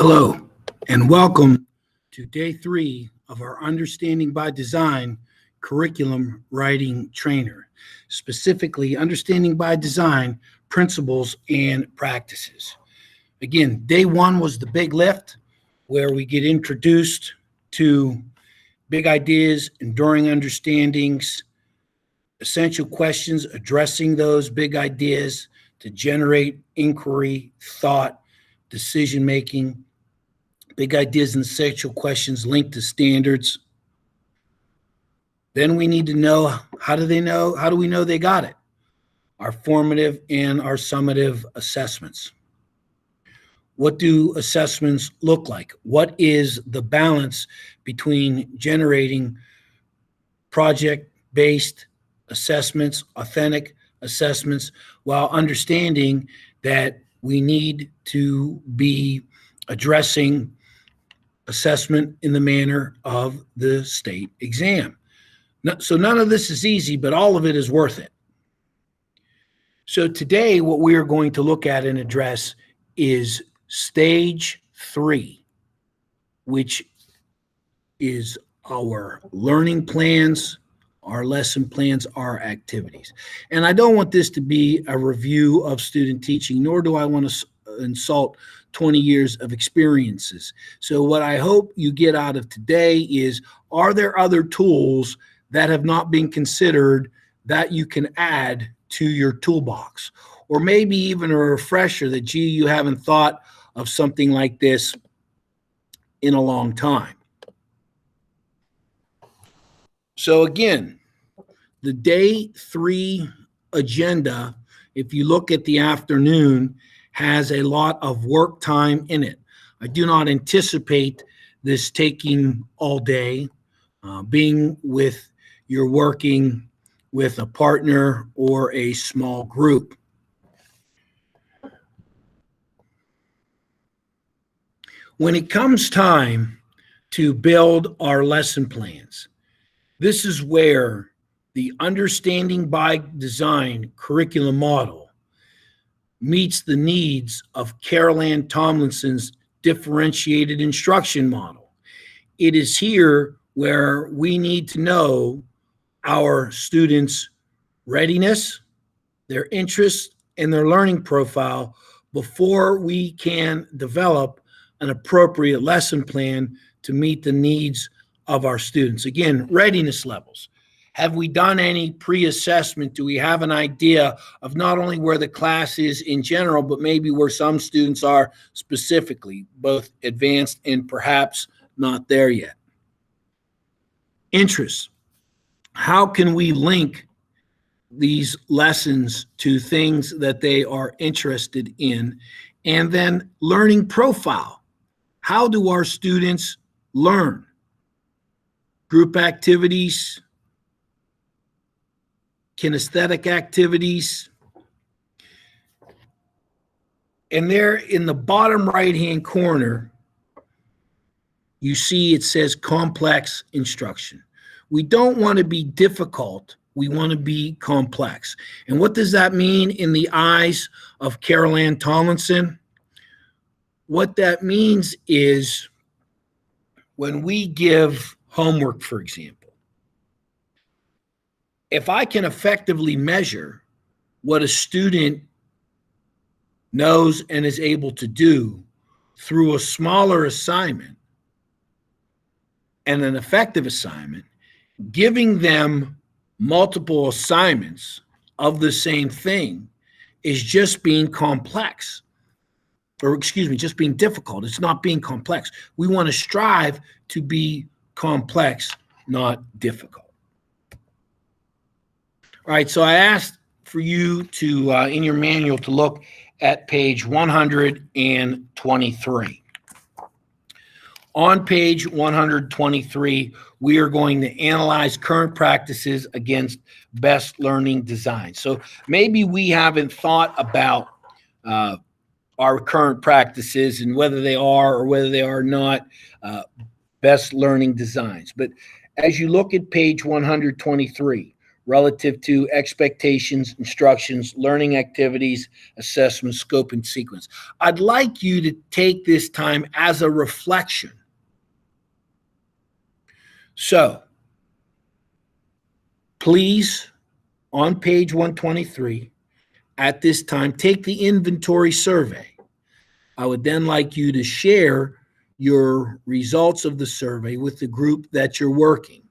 Hello, and welcome to day 3 of our Understanding by Design curriculum writing trainer, specifically Understanding by Design principles and practices. Again, day 1 was the big lift, where we get introduced to big ideas, enduring understandings, essential questions, addressing those big ideas to generate inquiry, thought, decision making. Big ideas and essential questions linked to standards. Then we need to know, how do we know they got it? Our formative and our summative assessments. What do assessments look like? What is the balance between generating project-based assessments, authentic assessments, while understanding that we need to be addressing assessment in the manner of the state exam? So none of this is easy, but all of it is worth it. So today, what we are going to look at and address is stage 3, which is our learning plans, our lesson plans, our activities. And I don't want this to be a review of student teaching, nor do I want to insult 20 years of experiences. So what I hope you get out of today is, are there other tools that have not been considered that you can add to your toolbox? Or maybe even a refresher that, gee, you haven't thought of something like this in a long time. So again, the day 3 agenda, if you look at the afternoon, has a lot of work time in it. I do not anticipate this taking all day. Being with, you're working with a partner or a small group. When it comes time to build our lesson plans, this is where the Understanding by Design curriculum model meets the needs of Carol Ann Tomlinson's differentiated instruction model. It is here where we need to know our students' readiness, their interests, and their learning profile before we can develop an appropriate lesson plan to meet the needs of our students. Again, readiness levels. Have we done any pre-assessment? Do we have an idea of not only where the class is in general, but maybe where some students are specifically, both advanced and perhaps not there yet? Interests. How can we link these lessons to things that they are interested in? And then learning profile. How do our students learn? Group activities, kinesthetic activities. And there in the bottom right-hand corner, you see it says complex instruction. We don't want to be difficult. We want to be complex. And what does that mean in the eyes of Carol Ann Tomlinson? What that means is, when we give homework, for example, if I can effectively measure what a student knows and is able to do through a smaller assignment and an effective assignment, giving them multiple assignments of the same thing is just being complex. Or excuse me, just being difficult. It's not being complex. We want to strive to be complex, not difficult. All right, so I asked for you to, in your manual, to look at page 123. On page 123, we are going to analyze current practices against best learning design. So maybe we haven't thought about our current practices and whether they are or whether they are not best learning designs. But as you look at page 123, relative to expectations, instructions, learning activities, assessment, scope, and sequence. I'd like you to take this time as a reflection. So, please, on page 123, at this time, take the inventory survey. I would then like you to share your results of the survey with the group that you're working.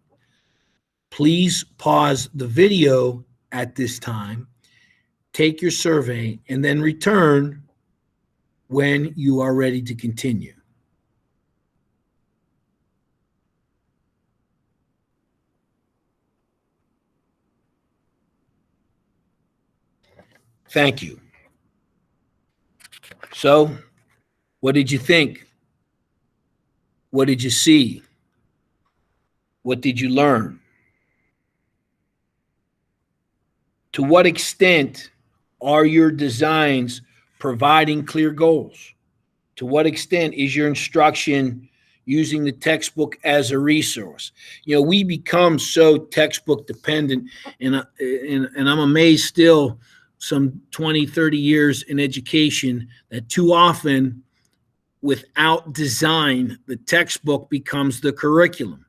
Please pause the video at this time, take your survey, and then return when you are ready to continue. Thank you. So, what did you think? What did you see? What did you learn? To what extent are your designs providing clear goals? To what extent is your instruction using the textbook as a resource? You know, we become so textbook dependent, and I'm amazed still, some 20, 30 years in education, that too often, without design, the textbook becomes the curriculum.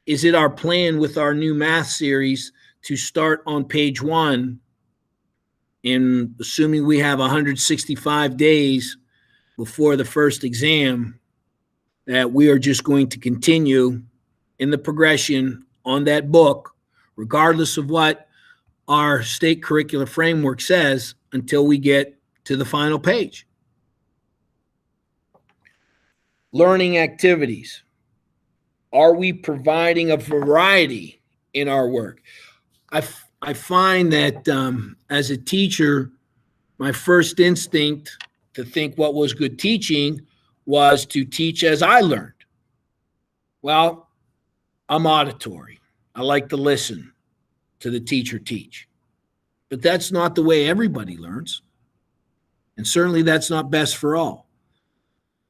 Is it our plan with our new math series to start on page 1, and assuming we have 165 days before the first exam, that we are just going to continue in the progression on that book, regardless of what our state curricular framework says, until we get to the final page? Learning activities. Are we providing a variety in our work? I find that as a teacher, my first instinct to think what was good teaching was to teach as I learned. Well, I'm auditory. I like to listen to the teacher teach. But that's not the way everybody learns. And certainly that's not best for all.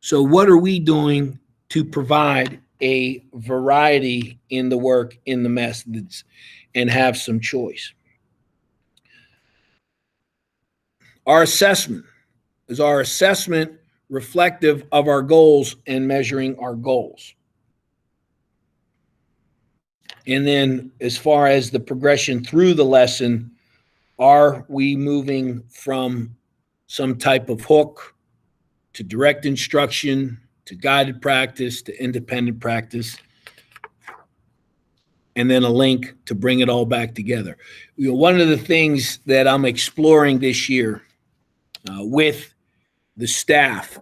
So what are we doing to provide a variety in the work, in the methods, and have some choice? Our assessment. Is our assessment reflective of our goals and measuring our goals? And then as far as the progression through the lesson, are we moving from some type of hook to direct instruction, to guided practice, to independent practice, and then a link to bring it all back together? You know, one of the things that I'm exploring this year with the staff,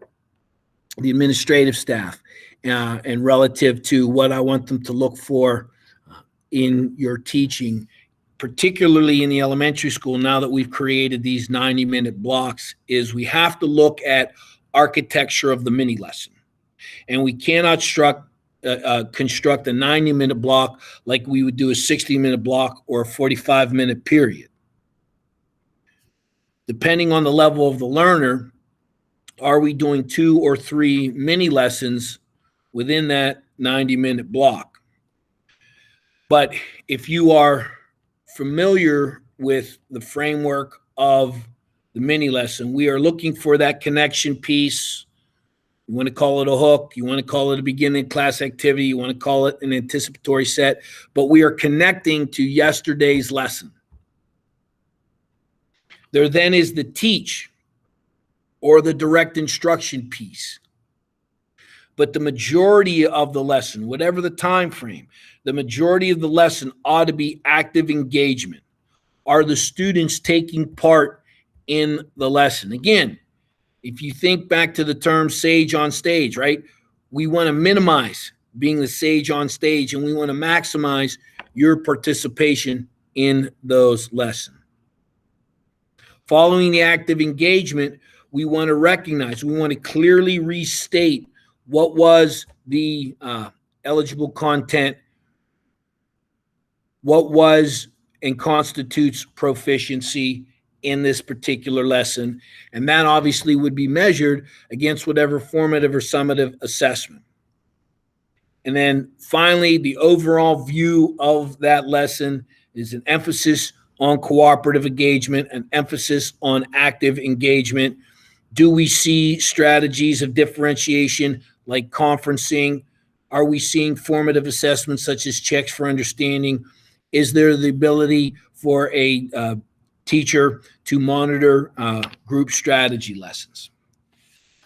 the administrative staff, and relative to what I want them to look for in your teaching, particularly in the elementary school, now that we've created these 90-minute blocks, is we have to look at architecture of the mini lesson. And we cannot construct a 90-minute block like we would do a 60-minute block or a 45-minute period. Depending on the level of the learner, are we doing 2 or 3 mini lessons within that 90-minute block? But if you are familiar with the framework of the mini lesson, we are looking for that connection piece. You want to call it a hook, you want to call it a beginning class activity, you want to call it an anticipatory set, but we are connecting to yesterday's lesson. There then is the teach or the direct instruction piece. But the majority of the lesson, whatever the time frame, the majority of the lesson ought to be active engagement. Are the students taking part in the lesson? Again, if you think back to the term sage on stage, right? We want to minimize being the sage on stage, and we want to maximize your participation in those lessons. Following the active engagement, we want to recognize, we want to clearly restate what was the eligible content, what was and constitutes proficiency in this particular lesson. And that obviously would be measured against whatever formative or summative assessment. And then finally, the overall view of that lesson There's an emphasis on cooperative engagement, an emphasis on active engagement. Do we see strategies of differentiation like conferencing? Are we seeing formative assessments such as checks for understanding? Is there the ability for a teacher to monitor group strategy lessons?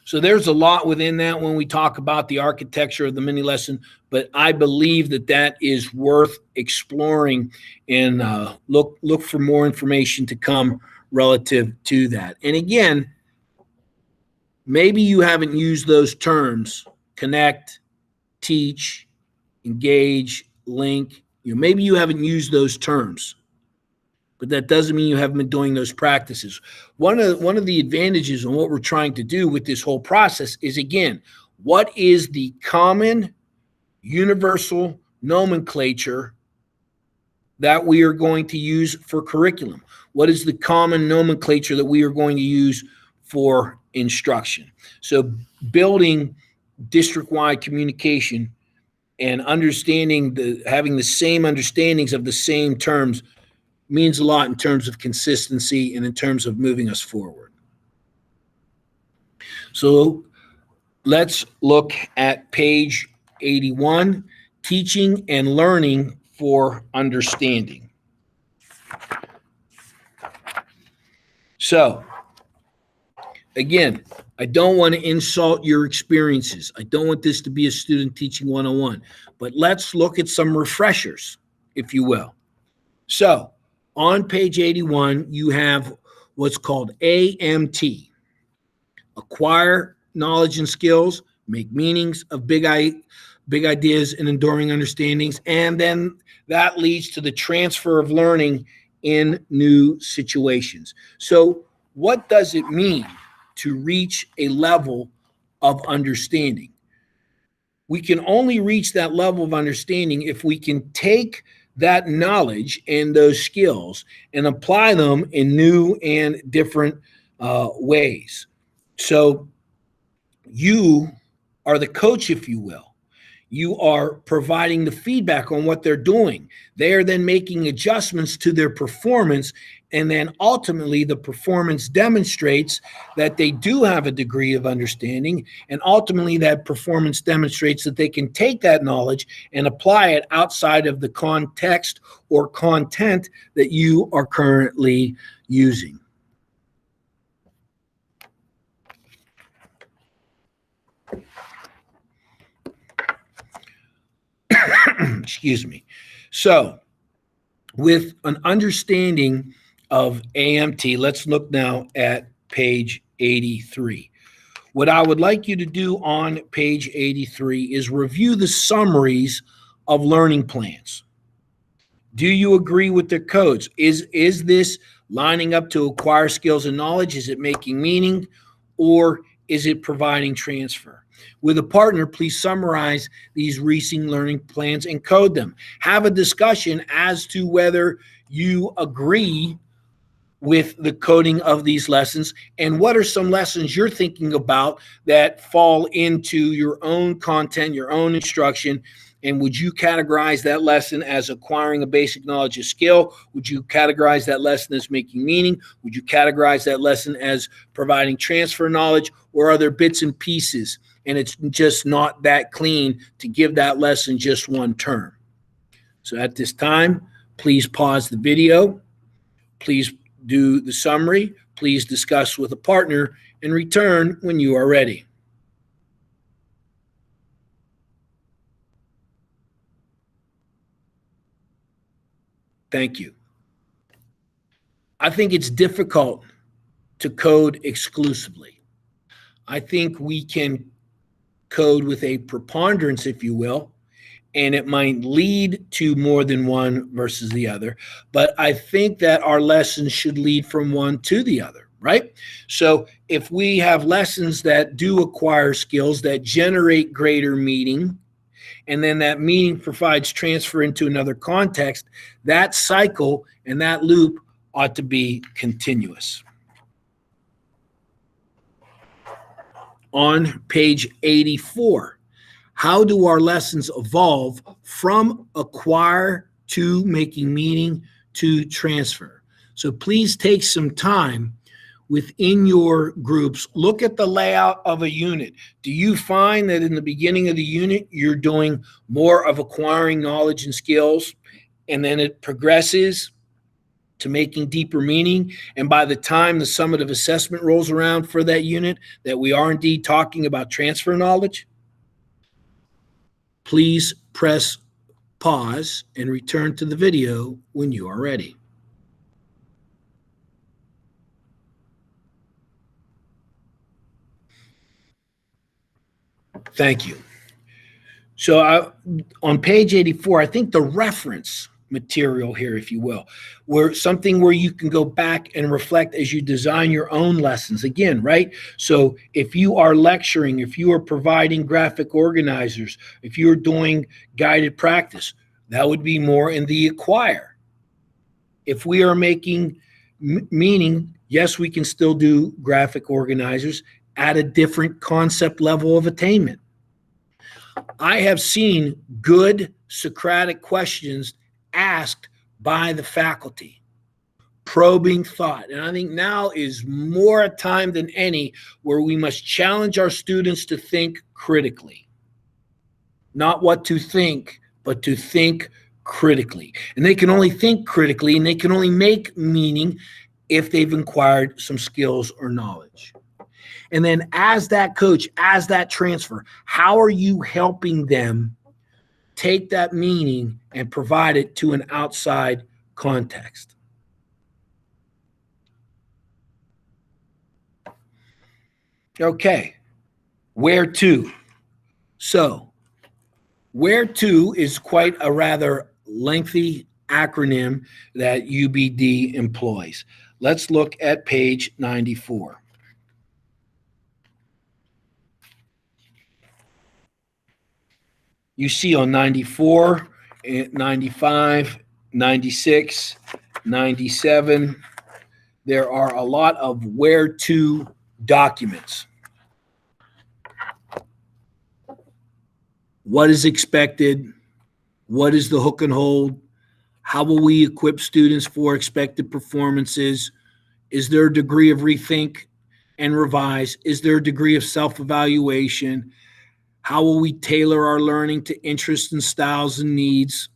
So there's a lot within that when we talk about the architecture of the mini lesson, but I believe that that is worth exploring, and look for more information to come relative to that. And again, maybe you haven't used those terms: connect, teach, engage, link. Maybe you haven't used those terms, but that doesn't mean you haven't been doing those practices. One of the advantages and what we're trying to do with this whole process is, again, what is the common universal nomenclature that we are going to use for curriculum? What is the common nomenclature that we are going to use for instruction? So building district-wide communication and understanding having the same understandings of the same terms means a lot in terms of consistency and in terms of moving us forward. So let's look at page 81, teaching and learning for understanding. So again, I don't want to insult your experiences. I don't want this to be a student teaching 101, but let's look at some refreshers, if you will. So on page 81, you have what's called AMT: acquire knowledge and skills, make meanings of big ideas and enduring understandings, and then that leads to the transfer of learning in new situations. So what does it mean to reach a level of understanding? We can only reach that level of understanding if we can take that knowledge and those skills and apply them in new and different ways. So you are the coach, if you will. You are providing the feedback on what they're doing. They are then making adjustments to their performance, and then ultimately the performance demonstrates that they do have a degree of understanding, and ultimately that performance demonstrates that they can take that knowledge and apply it outside of the context or content that you are currently using. Excuse me. So with an understanding of AMT, let's look now at page 83. What I would like you to do on page 83 is review the summaries of learning plans. Do you agree with the codes? Is this lining up to acquire skills and knowledge? Is it making meaning, or is it providing transfer? With a partner, please summarize these recent learning plans and code them. Have a discussion as to whether you agree with the coding of these lessons, and what are some lessons you're thinking about that fall into your own content, your own instruction, and would you categorize that lesson as acquiring a basic knowledge or skill? Would you categorize that lesson as making meaning? Would you categorize that lesson as providing transfer knowledge, or are there bits and pieces and it's just not that clean to give that lesson just one term? So at this time, please pause the video. Please do the summary. Please discuss with a partner and return when you are ready. Thank you. I think it's difficult to code exclusively. I think we can code with a preponderance, if you will, and it might lead to more than one versus the other. But I think that our lessons should lead from one to the other, right? So if we have lessons that do acquire skills that generate greater meaning, and then that meaning provides transfer into another context, that cycle and that loop ought to be continuous. On page 84, how do our lessons evolve from acquire to making meaning to transfer. So please take some time within your groups. Look at the layout of a unit. Do you find that in the beginning of the unit, you're doing more of acquiring knowledge and skills, and then it progresses to making deeper meaning? And by the time the summative assessment rolls around for that unit, that we are indeed talking about transfer knowledge? Please press pause and return to the video when you are ready. Thank you. So on page 84, I think the reference material here, if you will, where something where you can go back and reflect as you design your own lessons again, right? So if you are lecturing, if you are providing graphic organizers, if you're doing guided practice, that would be more in the acquire. If we are making meaning, yes, we can still do graphic organizers at a different concept level of attainment. I have seen good Socratic questions asked by the faculty, probing thought. And I think now is more a time than any where we must challenge our students to think critically. Not what to think, but to think critically. And they can only think critically, and they can only make meaning if they've acquired some skills or knowledge. And then as that coach, as that transfer, how are you helping them take that meaning and provide it to an outside context? Okay, where to? So, where to is quite a rather lengthy acronym that UBD employs. Let's look at page 94. You see on 94, 95, 96, 97, there are a lot of where to documents. What is expected? What is the hook and hold? How will we equip students for expected performances? Is there a degree of rethink and revise? Is there a degree of self-evaluation? How will we tailor our learning to interests and styles and needs?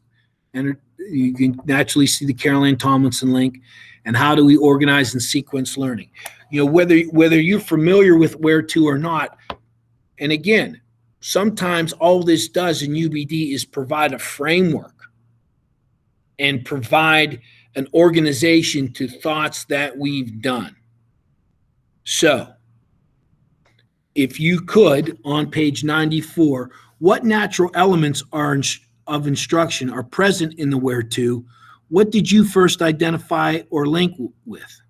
And you can naturally see the Carol Ann Tomlinson link. And how do we organize and sequence learning? You know, whether you're familiar with where to or not, and again, sometimes all this does in UBD is provide a framework and provide an organization to thoughts that we've done. So, if you could, on page 94, what natural elements of instruction are present in the where to? What did you first identify or link with?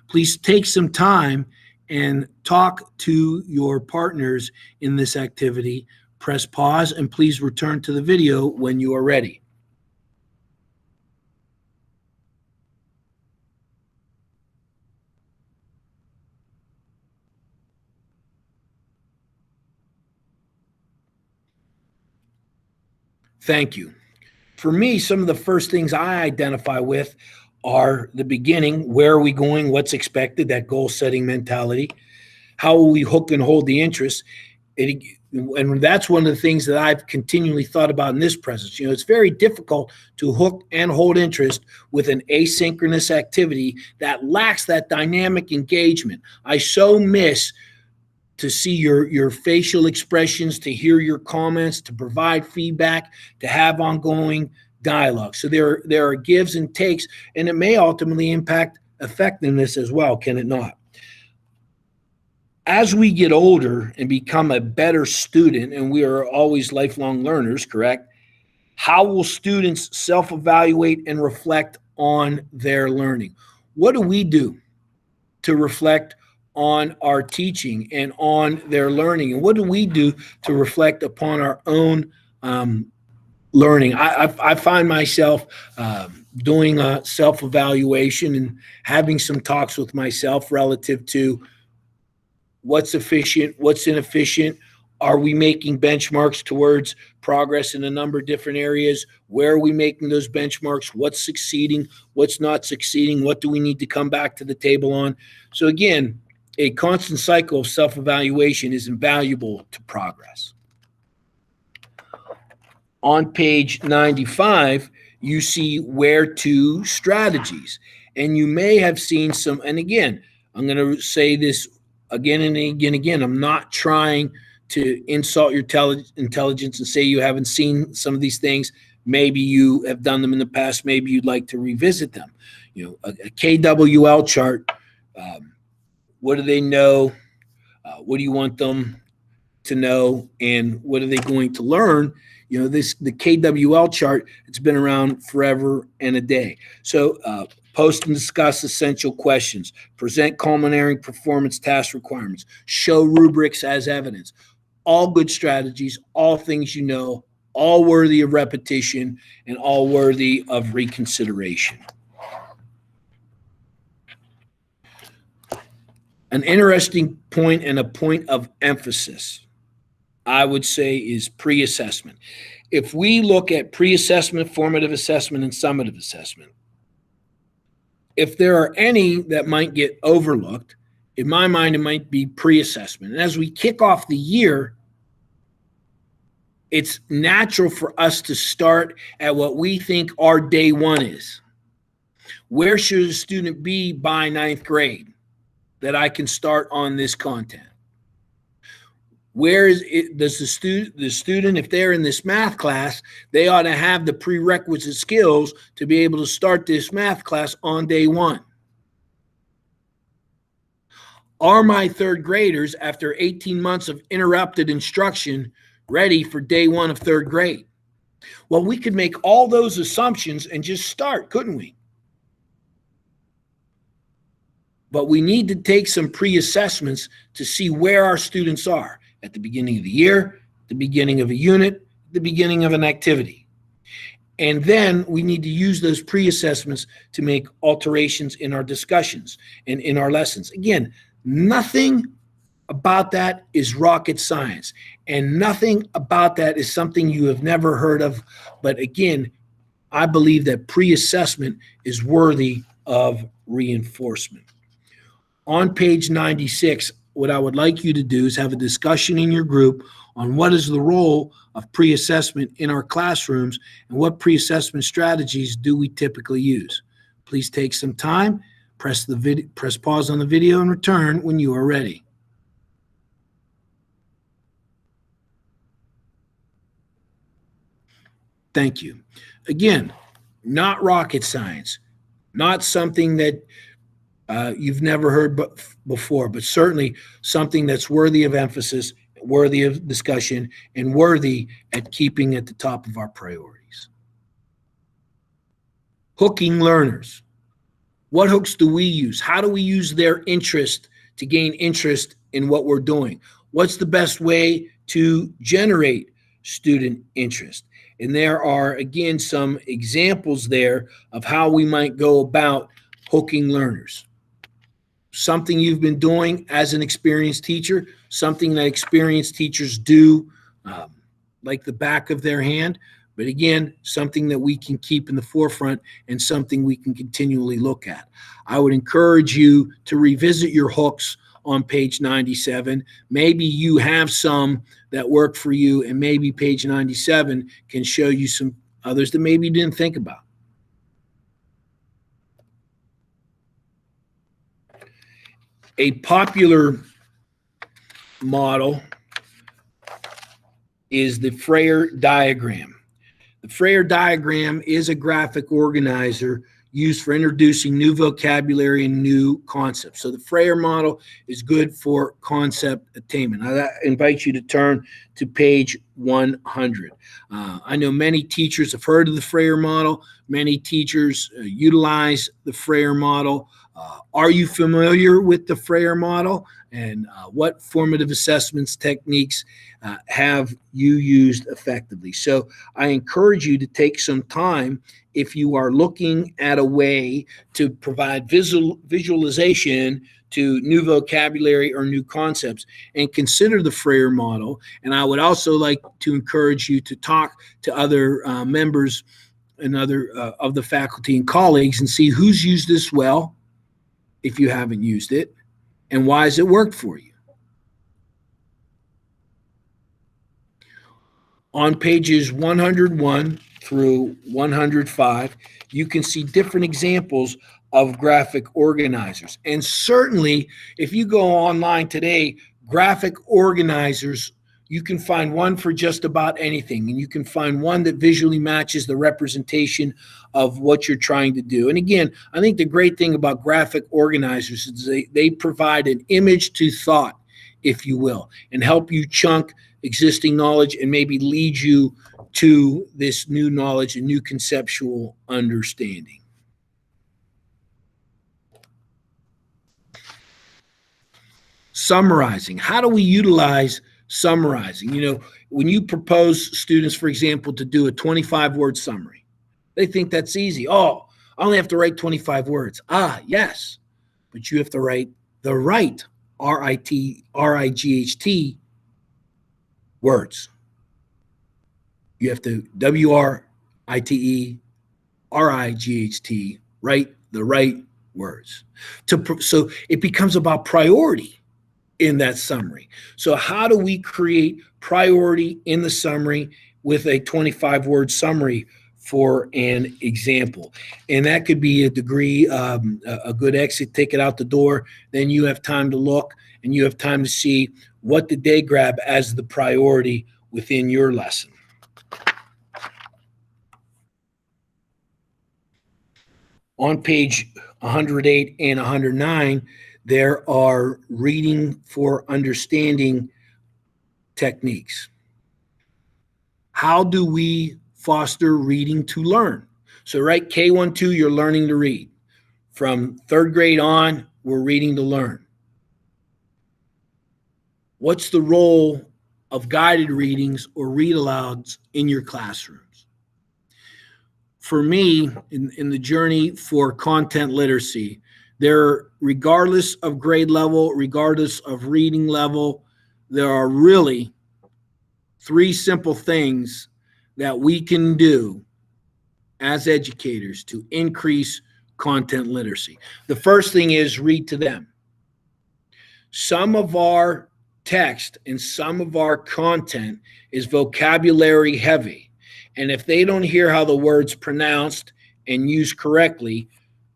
Please take some time and talk to your partners in this activity. Press pause and please return to the video when you are ready. Thank you. For me, some of the first things I identify with are the beginning. Where are we going? What's expected? That goal-setting mentality. How will we hook and hold the interest? And that's one of the things that I've continually thought about in this presence. You know, it's very difficult to hook and hold interest with an asynchronous activity that lacks that dynamic engagement. I so miss to see your facial expressions, to hear your comments, to provide feedback, to have ongoing dialogue. So there are gives and takes, and it may ultimately impact effectiveness as well, can it not? As we get older and become a better student, and we are always lifelong learners, correct? How will students self-evaluate and reflect on their learning? What do we do to reflect on our teaching and on their learning? And what do we do to reflect upon our own learning? I find myself doing a self-evaluation and having some talks with myself relative to what's efficient, what's inefficient. Are we making benchmarks towards progress in a number of different areas? Where are we making those benchmarks? What's succeeding? What's not succeeding? What do we need to come back to the table on? So again, a constant cycle of self-evaluation is invaluable to progress. On page 95, you see where to strategies. And you may have seen some, and again, I'm going to say this again and again. I'm not trying to insult your intelligence and say you haven't seen some of these things. Maybe you have done them in the past. Maybe you'd like to revisit them. You know, a KWL chart, what do they know? What do you want them to know? And what are they going to learn? You know, the KWL chart, it's been around forever and a day. So post and discuss essential questions, present culminating performance task requirements, show rubrics as evidence. All good strategies, all things you know, all worthy of repetition and all worthy of reconsideration. An interesting point and a point of emphasis, I would say, is pre-assessment. If we look at pre-assessment, formative assessment, and summative assessment, if there are any that might get overlooked, in my mind, it might be pre-assessment. And as we kick off the year, it's natural for us to start at what we think our day one is. Where should a student be by 9th grade that I can start on this content? Where is it, does the student, if they're in this math class, they ought to have the prerequisite skills to be able to start this math class on day one. Are my 3rd graders, after 18 months of interrupted instruction, ready for day one of 3rd grade? Well, we could make all those assumptions and just start, couldn't we? But we need to take some pre-assessments to see where our students are at the beginning of the year, the beginning of a unit, the beginning of an activity. And then we need to use those pre-assessments to make alterations in our discussions and in our lessons. Again, nothing about that is rocket science, and nothing about that is something you have never heard of. But again, I believe that pre-assessment is worthy of reinforcement. On page 96, what I would like you to do is have a discussion in your group on what is the role of pre-assessment in our classrooms and what pre-assessment strategies do we typically use. Please take some time, press pause on the video and return when you are ready. Thank you. Again, not rocket science, not something that you've never heard before, but certainly something that's worthy of emphasis, worthy of discussion, and worthy at keeping at the top of our priorities. Hooking learners. What hooks do we use? How do we use their interest to gain interest in what we're doing? What's the best way to generate student interest? And there are, again, some examples there of how we might go about hooking learners. Something you've been doing as an experienced teacher, something that experienced teachers do like the back of their hand, but again, something that we can keep in the forefront and something we can continually look at. I would encourage you to revisit your hooks on page 97. Maybe you have some that work for you, and maybe page 97 can show you some others that maybe you didn't think about. A popular model is the Frayer diagram. The Frayer diagram is a graphic organizer used for introducing new vocabulary and new concepts. So the Frayer model is good for concept attainment. I invite you to turn to page 100. I know many teachers have heard of the Frayer model. Many teachers utilize the Frayer model. Are you familiar with the Frayer model, and what formative assessments techniques have you used effectively? So I encourage you to take some time if you are looking at a way to provide visualization to new vocabulary or new concepts, and consider the Frayer model. And I would also like to encourage you to talk to other members and other of the faculty and colleagues and see who's used this well, if you haven't used it, and why has it worked for you. On pages 101 through 105, you can see different examples of graphic organizers. And certainly, if you go online today, graphic organizers, you can find one for just about anything. And you can find one that visually matches the representation of what you're trying to do. And again, I think the great thing about graphic organizers is they provide an image to thought, if you will, and help you chunk existing knowledge and maybe lead you to this new knowledge and new conceptual understanding. Summarizing. How do we utilize summarizing? You know, when you propose students, for example, to do a 25-word summary, they think that's easy. Oh, I only have to write 25 words. Ah, yes, but you have to write the right R-I-G-H-T words. You have to W-R-I-T-E-R-I-G-H-T, write the right words. So it becomes about priority in that summary. So how do we create priority in the summary with a 25-word summary for an example? And that could be a degree, a good exit ticket out the door. Then you have time to look and you have time to see what did they grab as the priority within your lesson. On page 108 and 109, there are reading for understanding techniques. How do we foster reading to learn? So right, K-1-2, you're learning to read. From third grade on, we're reading to learn. What's the role of guided readings or read-alouds in your classrooms? For me, in the journey for content literacy, there, regardless of grade level, regardless of reading level, there are really 3 simple things that we can do as educators to increase content literacy. The first thing is read to them. Some of our text and some of our content is vocabulary heavy. And if they don't hear how the word's pronounced and used correctly,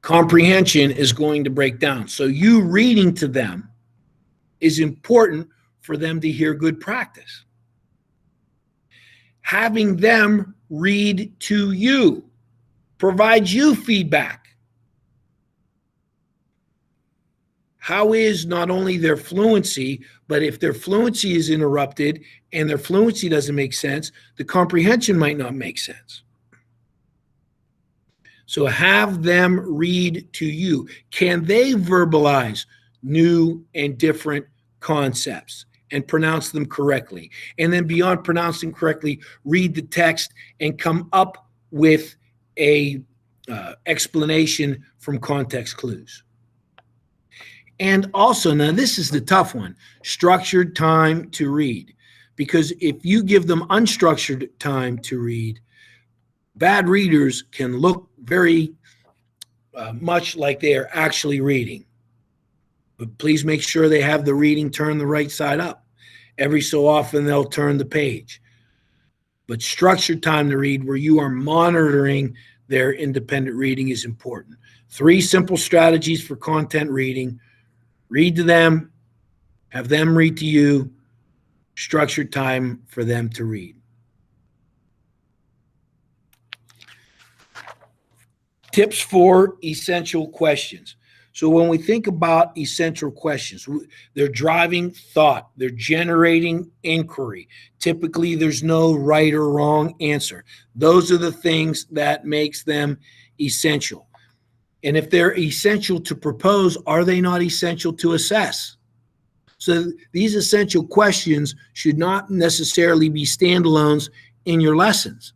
comprehension is going to break down. So you reading to them is important for them to hear good practice. Having them read to you provides you feedback. How is not only their fluency, but if their fluency is interrupted and their fluency doesn't make sense, the comprehension might not make sense. So have them read to you. Can they verbalize new and different concepts and pronounce them correctly? And then beyond pronouncing correctly, read the text and come up with a explanation from context clues. And also, now this is the tough one, structured time to read. Because if you give them unstructured time to read, bad readers can look very much like they are actually reading. But please make sure they have the reading turned the right side up. Every so often, they'll turn the page. But structured time to read where you are monitoring their independent reading is important. 3 simple strategies for content reading. Read to them, have them read to you, structured time for them to read. Tips for essential questions. So when we think about essential questions, they're driving thought, they're generating inquiry. Typically, there's no right or wrong answer. Those are the things that makes them essential. And if they're essential to propose, are they not essential to assess? So these essential questions should not necessarily be standalones in your lessons.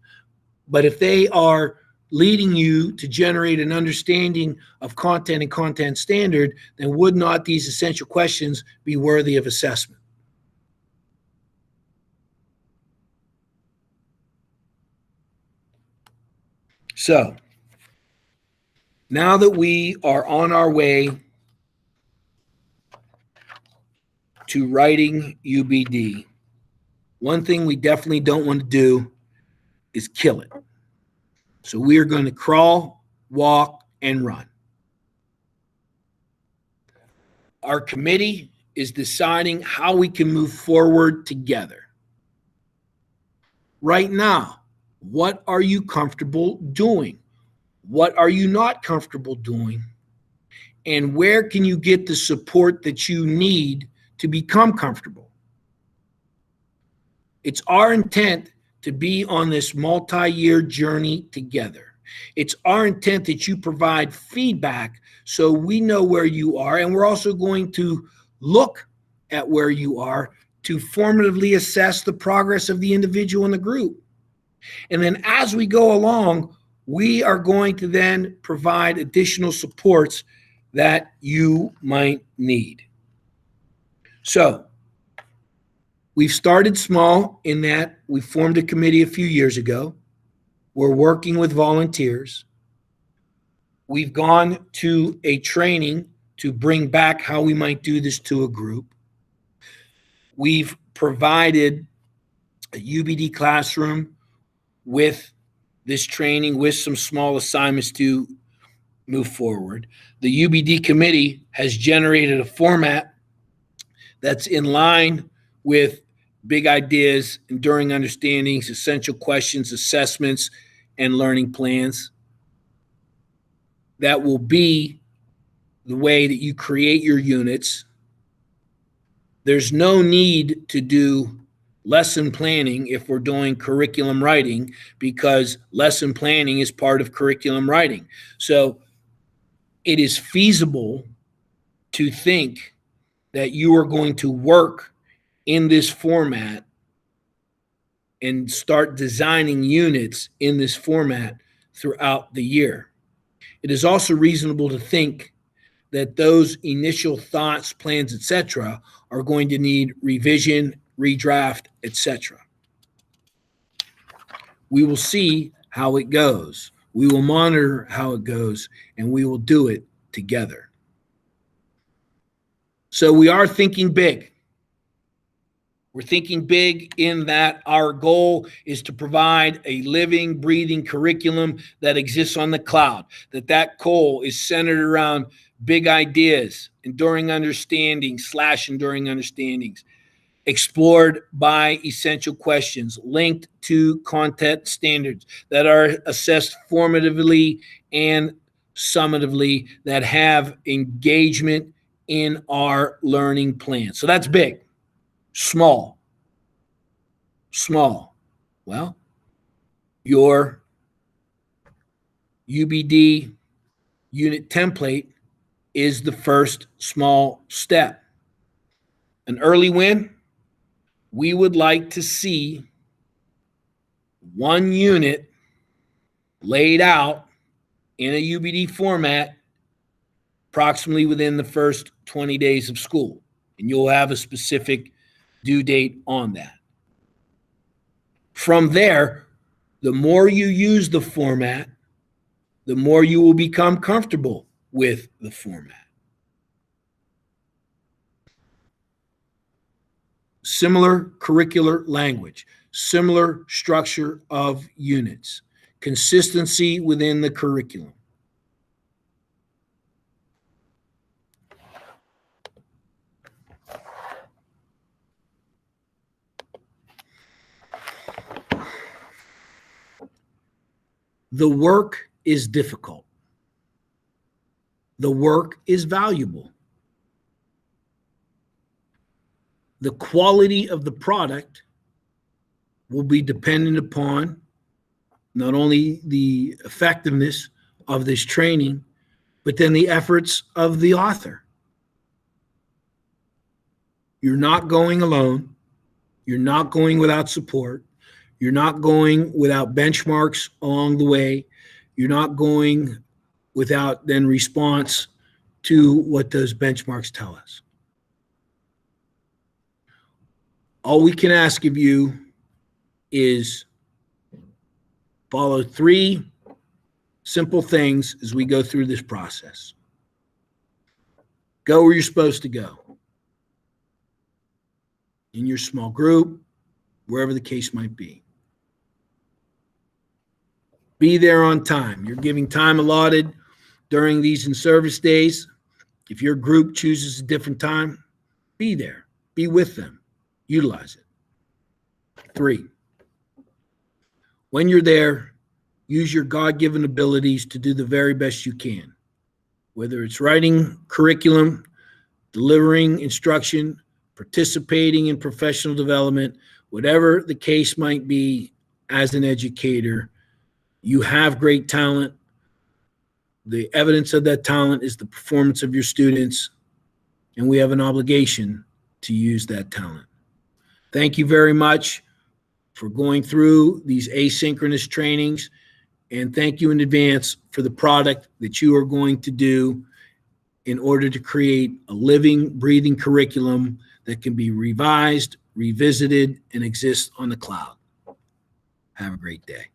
But if they are leading you to generate an understanding of content and content standard, then would not these essential questions be worthy of assessment? So, now that we are on our way to writing UBD, one thing we definitely don't want to do is kill it. So we are going to crawl, walk, and run. Our committee is deciding how we can move forward together. Right now, what are you comfortable doing? What are you not comfortable doing? And where can you get the support that you need to become comfortable? It's our intent to be on this multi-year journey together. It's our intent that you provide feedback so we know where you are, and we're also going to look at where you are to formatively assess the progress of the individual in the group. And then as we go along, we are going to then provide additional supports that you might need. So we've started small in that we formed a committee a few years ago. We're working with volunteers. We've gone to a training to bring back how we might do this to a group. We've provided a UBD classroom with this training with some small assignments to move forward. The UBD committee has generated a format that's in line with big ideas, enduring understandings, essential questions, assessments, and learning plans. That will be the way that you create your units. There's no need to do lesson planning if we're doing curriculum writing, because lesson planning is part of curriculum writing. So it is feasible to think that you are going to work in this format and start designing units in this format throughout the year. It is also reasonable to think that those initial thoughts, plans, etc., are going to need revision, redraft, etc. We will see how it goes. We will monitor how it goes, and we will do it together. So we are thinking big. We're thinking big in that our goal is to provide a living, breathing curriculum that exists on the cloud, that goal is centered around big ideas, enduring understandings / enduring understandings, explored by essential questions, linked to content standards that are assessed formatively and summatively, that have engagement in our learning plan. So that's big. Small. Well, your UBD unit template is the first small step. An early win, we would like to see one unit laid out in a UBD format approximately within the first 20 days of school. And you'll have a specific due date on that. From there, the more you use the format, the more you will become comfortable with the format. Similar curricular language, similar structure of units, consistency within the curriculum. The work is difficult. The work is valuable. The quality of the product will be dependent upon not only the effectiveness of this training, but then the efforts of the author. You're not going alone. You're not going without support. You're not going without benchmarks along the way. you're not going without then response to what those benchmarks tell us. All we can ask of you is follow 3 simple things as we go through this process. Go where you're supposed to go. In your small group, wherever the case might be. Be there on time. You're giving time allotted during these in-service days. If your group chooses a different time, be there. Be with them. Utilize it. 3, when you're there, use your God-given abilities to do the very best you can. Whether it's writing curriculum, delivering instruction, participating in professional development, whatever the case might be as an educator, you have great talent. The evidence of that talent is the performance of your students, and we have an obligation to use that talent. Thank you very much for going through these asynchronous trainings, and thank you in advance for the product that you are going to do in order to create a living, breathing curriculum that can be revised, revisited, and exists on the cloud. Have a great day.